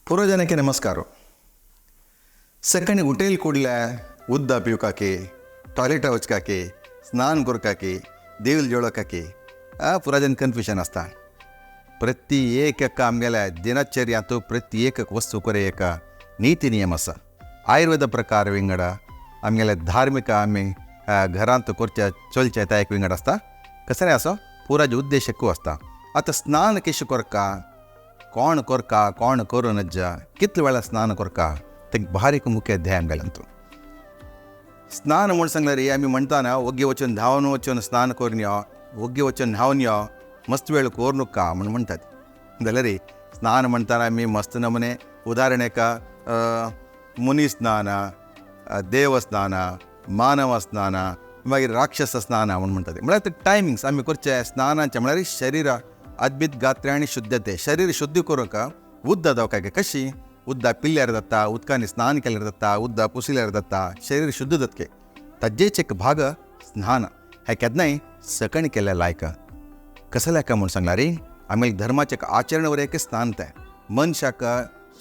पूर्वजनಕ್ಕೆ ನಮಸ್ಕಾರ. सकाळी उठेल ಕೂಡಲೇ ಉದ್ದ पिवकाकी टॉयलेट वचकाकी स्नान करकाकी देवल जोडकाकी पुराजन कन्फ्युजन आसता. प्रत्येक आमगेल्या दिनचर्यांतू प्रत्येक वस्तू करे एक नीती नियम आसा. आयुर्वेद प्रकार विंगड आमगेले धार्मिक आमी घरांत करचे चलचे त्या एक विंगड आसता. कसले आसा पुराज उद्देशकू आसता. आतां स्नान कशें करका, कोण करका, कोण करू नज्जा, कितले वेळा स्नान करका, ते बारीक मुख्य ध्येय आमगेल्यांतू. स्नान म्हूण सांगल्यार रे आमी म्हणटाना ओग्गे वचून धांवन वचून स्नान करून यो, ओग्गे वचून न्हांवन यो, मस्त वेळ कोर नुका म्हूण म्हणटात. जाल्यार रे स्नान म्हणटाना आमी मस्त नमुने उदाहरणेक मुनी स्नान, देवस्थान, मानव स्नान, मागीर राक्षस स्नान म्हूण म्हणटात. म्हळ्यार ते टायमिंग्स आमी करचे स्नानाचे. म्हळ्यार शरीर अद्भुत गात्रे आनी शुद्धते. शरीर शुद्ध करूंक उद्द दवकागे कशी उद्दा पिल्ल्यार जाता, उदकांनी स्नान केल्यार जाता, उद्दा पुसिल्यार जाता, शरीर शुद्ध जातके. ताजेच एक भाग स्नान. हे केन्नाय सकाळी केल्या लायक. कसं लायक म्हूण सांगल्यार रे आमी धर्माचे एक आचरण वर एक स्नान ते मनशाक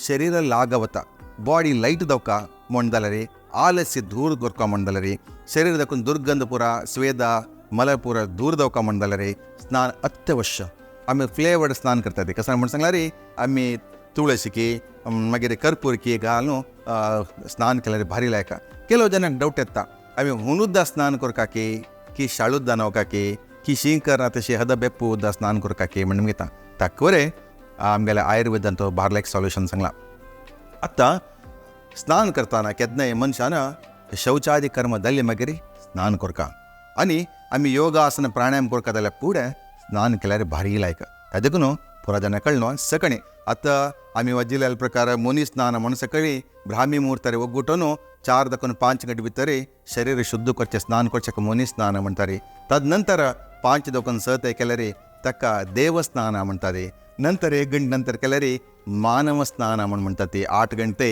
शरीर लाग वता, बॉडी लायट दवका म्हण जाल्यार रे आलस्य दूर करता म्हण जाल्यार रे शरीर दाखून दुर्गंध पुरा स्वेद मल पुरा दूर दवका म्हण जाल्यार रे स्नान अत्यावश्य. आमी फ्लेवर्ड स्नान करतात. कसं म्हण सांगल्यार रे आमी तुळशीकी मागीर कर्पूरकी घालून स्नान केल्यार भारी लायका. केलो जनाक डावट येता आमी हुनुद्दा स्नान करकाकी की शाळुद्दा न्हावकाकी की शिंकर तशी हद बेप्पू उद्दा स्नान करकाकी म्हण घेता. ताकवरे आमगेल्या आयुर्वेदान तो बारलेक सॉल्युशन सांगला. आतां स्नान करतना केन्नाय मनशान शौचादी कर्म जाल्ले मागीर स्नान करका. आनी आमी योगासन प्राणायाम करता जाल्यार फुडें स्नान केल्यार भारी लायक. ताजेकून पुराजाना कळनो सकाळी आतां आमी वाजिल्ल्या प्रकार मुनी स्नान म्हण सकाळी ब्राह्मी मुहूर्तार ಒಗ್ಗುಟೋನು 4 ದಕ್ಕನು 5 ಗಂಟೆ भितर शरीर शुद्ध करचे स्नान करचे मुनी स्नान म्हणटारे. तदनंतर 5 दಕ್ಕನು सहते केल्यार ताका देवस्थान म्हणटारे. नंतर 1 गंटे नंतर केल्यार मानव स्नान म्हण म्हणटात. 8 गंटे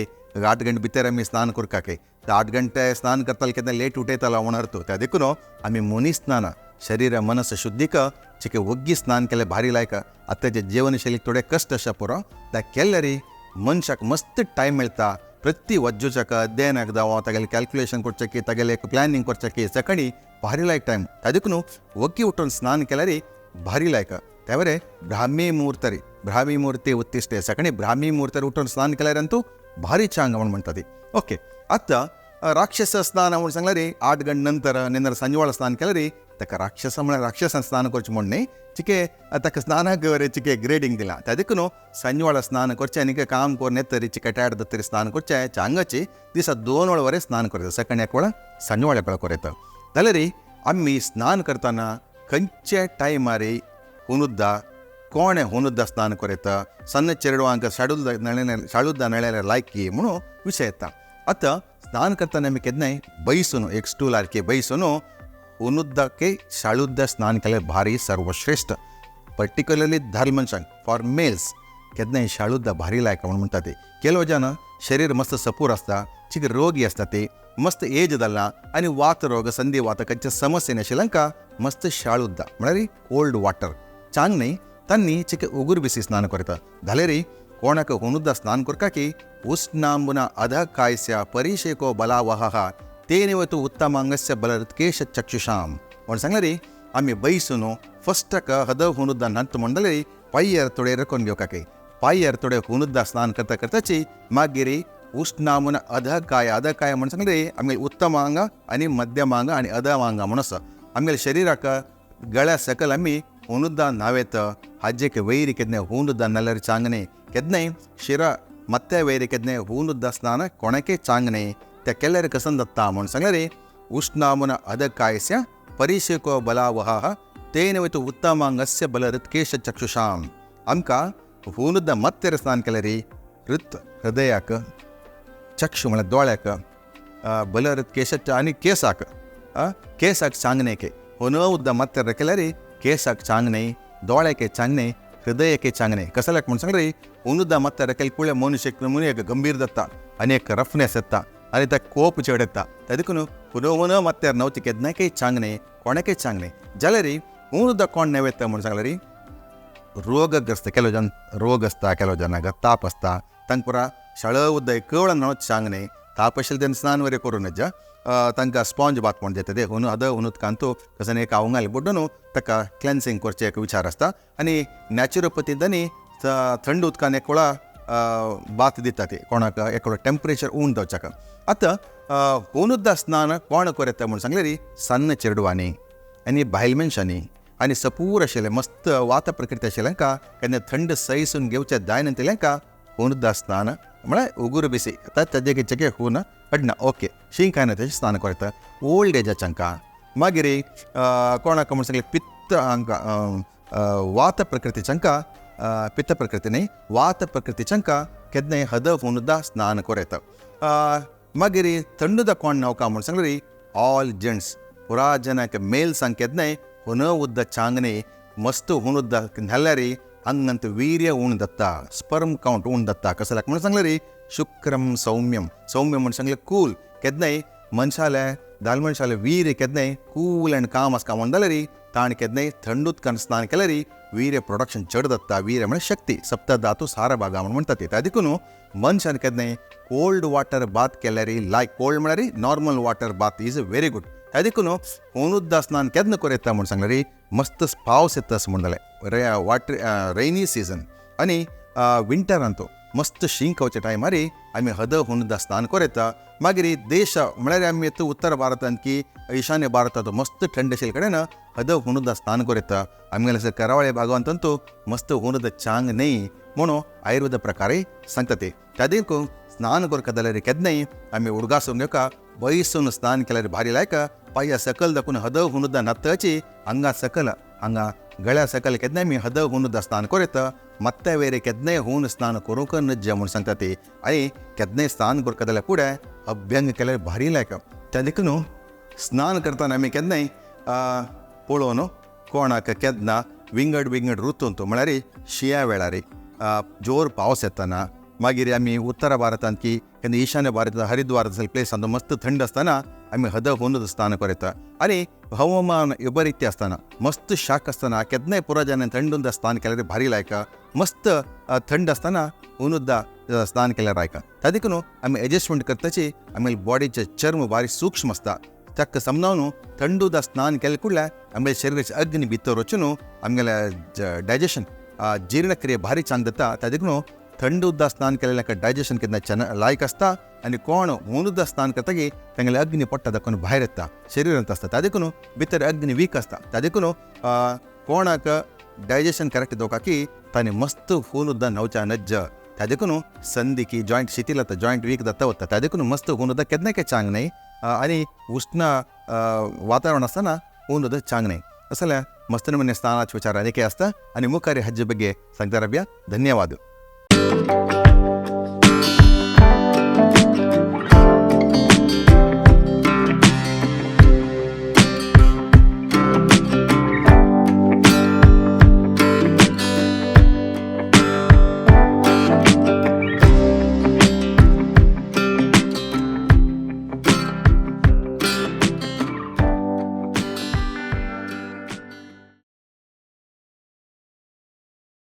भितर आमी स्नान करकाके. 8 गंटे स्नान करताले केन्ना लेट उठयतालो म्हण अर्थ. तादेखून आमी मुनी स्नान शरीर मनस शुद्धीक चिके ಒಗ್ಗಿ स्नान केले भारी लायक. आतांचे जीवनशैलीक थोडे कश्ट आसा पुरो त्या केल्यार मनशाक मस्त टायम मेळटा. प्रति वज्जूचक अध्ययनाक जावं तागेलें कॅल्क्युलेशन करचें तागेलें एक प्लॅनिंग करचें सकाळी भारी लायक टायम. तादेखून ಒಗ್ಗಿ उठून स्नान केल्यार भारी लायक. त्या वरे ब्राह्मी मुहूर्ते उत्तिष्ठे सकाळी ब्राह्मी मुहूर्तार उठून स्नान केल्यार भारी चांग म्हण म्हणटात. ओके. आतां राक्षस स्नान म्हूण सांगल्यार 8 गंटे नंतर निन्नर संजवाळ स्नान केल्यार ताका राक्षस म्हळ्यार राक्षसान स्नान करचें म्हण न्ही. चिके ताका स्नानाक चिके ग्रेडिंग दिलां. तादेखून संजवाळ स्नान करचें आनी काम करून येतरी चिके टायर्ड जातरी स्नान करचें. चांगाची दिसा 2 वेळ वरे स्नान करता. सकाळी 1 वेळा संजवाळ 1 वेळा करता. जाल्यार आमी स्नान करतना खंयचे टायमार हुनुद्दा कोणे हुनुद्दा स्नान करता सन्न चेडवांक शाळुद्दा नळ्यार लायकी म्हणून विशय येता. आतां स्नान करतना आमी केन्नाय बैसून एक स्टूल आरके बैसून हुनुद्दाके शाळुद्दा स्नान केल्यार भारी सर्वश्रेष्ठ. पर्टिक्युलरली धाल मनशांक फॉर मेल्स केन्नाय शाळुद्दा भारी लायक म्हण म्हणटा. ते केलो जन शरीर मस्त सपूर आसता, चिक रोगी आसता, ते मस्त एज जाल्ला आनी वात रोग संधी वातकांचे समस्ये नाशिल्ल्यांका मस्त शाळुद्दा म्हळ्यार कोल्ड वॉटर चांग न्ही तांणी चिके उगूर बिसी स्नान करता. जाल्यार कोणाक हुनुद्दा स्नान करकाकी उष्णांबुना अध कायस्य परिशेको बलावह तेनेवतु उत्तमांगस्य बलरुत्केश चक्षुषाम म्हण सांगल्यार आमी बैसून फस्टाक हद हुनुद्दा न्हांत म्हण जाल्यार पाय्यर थोडे रकोन घेवकाके. पाय्यर थोडे हुनुद्दा स्नान करता करताची मागीर उष्णांबुना अध काय म्हण सांगल्यार आमगे उत्तमांग आनी मध्यमांग आनी अधमांग म्हण आसा. आमगे शरिराक गळ्या सकल आमी हुनुद्दा न्हावेत. हाजेक वैरी केन्नाय हुनुद्दा नाल्यार चांगने केन्नाय शिरा ಮತ್ತೆ ವೈರಿ ಕೆದ್ನೆ ಹೂನುದ್ದ ಸ್ನಾನ ಕೊಣಕೆ ಚಾಂಗನೆ त्या केल्यार कसन दत्ता म्हूण सांगल्यार उष्णामुन अधकायस्य परिशेको बलावह तेन वयतु उत्तमांगस्य बलरुत्केश चक्षुषाम. आमकां हुनुद्द मत्तेर स्नान केल्यार हृदयाक चक्षु म्हळ्यार दोळ्याक बलरुत्केश आनी केसाक चांगनेके हुन उद्द मत्तेर केल्यार केसाक चांगने दोळ्याके चांगने हृदयಕ್ಕೆ ಚಾಂಗನೆ. ಕಸಲಕ್ಕೆ म्हण सांगल्यार हुनुद्दा मत्तेर केले कुळे मनुष्य गंभीर जाता आनी एक रफनेस येता आनी त्या कोप चड येता. तादेखून हुन मत्तेर नवचे केन्नाय चांगने कोणाकय चांगने. जाल्यार हुनुद्दा कोण नेवेता म्हण सांगल्यार रोगग्रस्त केलो जन रोग आसता, केलो जनाक ताप आसता, तांकां पुरा शाळ उद्दाय कवळन हांव चांगने तापशील तेन्ना स्नान वरें करून नज्जा तांकां स्पॉन्ज बात म्हण देता ते हून उनूत कांतो कसं एक आवंगाल बुड्डून ताका क्लेन्सिंग करचे एक विचार आसता आनी नॅचरोपथींनी थंड उदकान एक वेळा बात दिता ते कोणाक एक वेळा टेम्परेचर उण दवचाक आतां होनुद्दा स्नान कोण करता म्हूण सांगले री सन्न चेडवांनी आनी बायल मनशांनी आनी सपूर आशिल्ले मस्त वात प्रकृती आशिल्ल्यांका केन्ना थंड सैसून घेवचें जायना तेल्यांका होनुद्दा स्नान म्हळ्यार उगूर बिसी आतां तेजे चेके खून अडना ओके शींक आयना तेजें स्नान करता ओल्ड एजाच्यांका मागीर कोणाक म्हूण सांगले पित्त हांकां वात प्रकृतीच्यांका पित्त प्रकृती न्ही वात प्रकृतीच्यांका केन्नाय हद होनुद्दा स्नान करता मागीर थंडुदा कोण नवका म्हूण सांगले री ऑल जेंट्स पुरा जनाक मेल्सांक केन्नाय हुन उद्द चांगने मस्त हुन उद्द न्हल्यार हंगंत वीर्य उण दत्ता स्पर्म काउंट उण दत्ता कसं म्हण सांगले री शुक्रम सौम्यम सौम्य म्हण सांगले कूल केन्नाय मनशाले दाल मनशाले वीर्य केन्नाय कूल अँड काम आसता म्हण जाल्यार री ताणें केन्नाय थंड उदकान स्नान केल्यार वीर्य प्रोडक्शन चड जाता वीर्य म्हळ्यार शक्ती सप्त धातू सार भागा म्हण म्हणटा ती त्या देखून मनशान केन्नाय कोल्ड वॉटर बात केल्यार लायक कोल्ड म्हळ्यार नॉर्मल वॉटर बात इज व्हेरी गुड त्या देखून होनुद्दा स्नान केन्ना करता म्हूण सांगले री मस्त पावस येता म्हण जालें रेनी सिजन आनी विंटरांत मस्त शींक वचे टायमार आमी हद होनुद्दा स्नान करता मागीर देश म्हळ्यार आमी उत्तर भारतांत की ईशान्य भारतांत मस्त थंड आशिल्ले कडेन हद होनुद्दा स्नान करता आमगेले करावळे भागांतूय मस्त होनुद्दा चांग न्ही म्हणून आयुर्वेद प्रकारे सांगता ते त्या देखून स्नान करता जाल्यार केन्नाय आमी उडगासून घेवका बयसून स्नान केल्यार भारी लायक पांया सकल दाखून हद होनुद्दा नत्ताची हांगा सकल हांगा गळ्या सकल केन्नाय आमी हद होनुद्दा स्नान करता मत्ते वेरे केन्नाय होवन स्नान करूंक नज्ज म्हूण सांगता ती आनी केन्नाय स्नान करता जाल्यार फुडें अभ्यंग केल्यार भारी लायक त्या देखून स्नान करतना आमी केन्नाय पळोवन कोणाक केन्ना विंगड ऋतूंत म्हळ्यार शिंया वेळार जोर पावस येतना मागीर आमी उत्तर भारतांत की केन्ना ईशान्य भारतांत हरिद्वार प्लेसांत मस्त थंड आसतना आमी हद होनुद्दा स्नान करता आनी हवामान विपरीत आसतना मस्त शाक आसतना केन्नाय पुरो जाणांनी थंड उदक स्नान केल्यार भारी लायका मस्त थंड आसतना होनुद्दा स्नान केल्यार लायका त्या देखून आमी एडजस्टमेंट करताची आमी बॉडीचे चर्म बारी सूक्ष्म आसता ताका समजावन थंड उदक स्नान केले कुडल्यार आमगे शरिराचे अग्नी भितर वचून आमगेले डायजेशन जीर्णक्रिया भारी छान जाता त्या देखून थंड उदक स्नान केलेल्या डायजेशन केन्ना लायक आसता आनी कोण होनुद्दा स्नान करता की तांगेले अग्नी पडटा दाखोवन भायर येता शरिरांत आसता त्या देखून भितर अग्नी वीक आसता त्या देखून कोणाक डायजेशन करेक्ट दवका की ताणें मस्त होनुद्दा न्हवच्या नज्ज त्या देखून संदी की जॉयंट शिथील जाता जॉयंट वीक जाता वता त्या देखून मस्त होनुद्दा केन्नाय चांग न्ही आनी उष्ण वातावरण आसतना होनुद्दा चांग न्ही असं जाल्यार मस्त नमुने स्नानाचे विचार अनेक आसता आनी मुखारी हज्जे ಬಗ್ಗೆ सांगता रब्या धन्यवाद.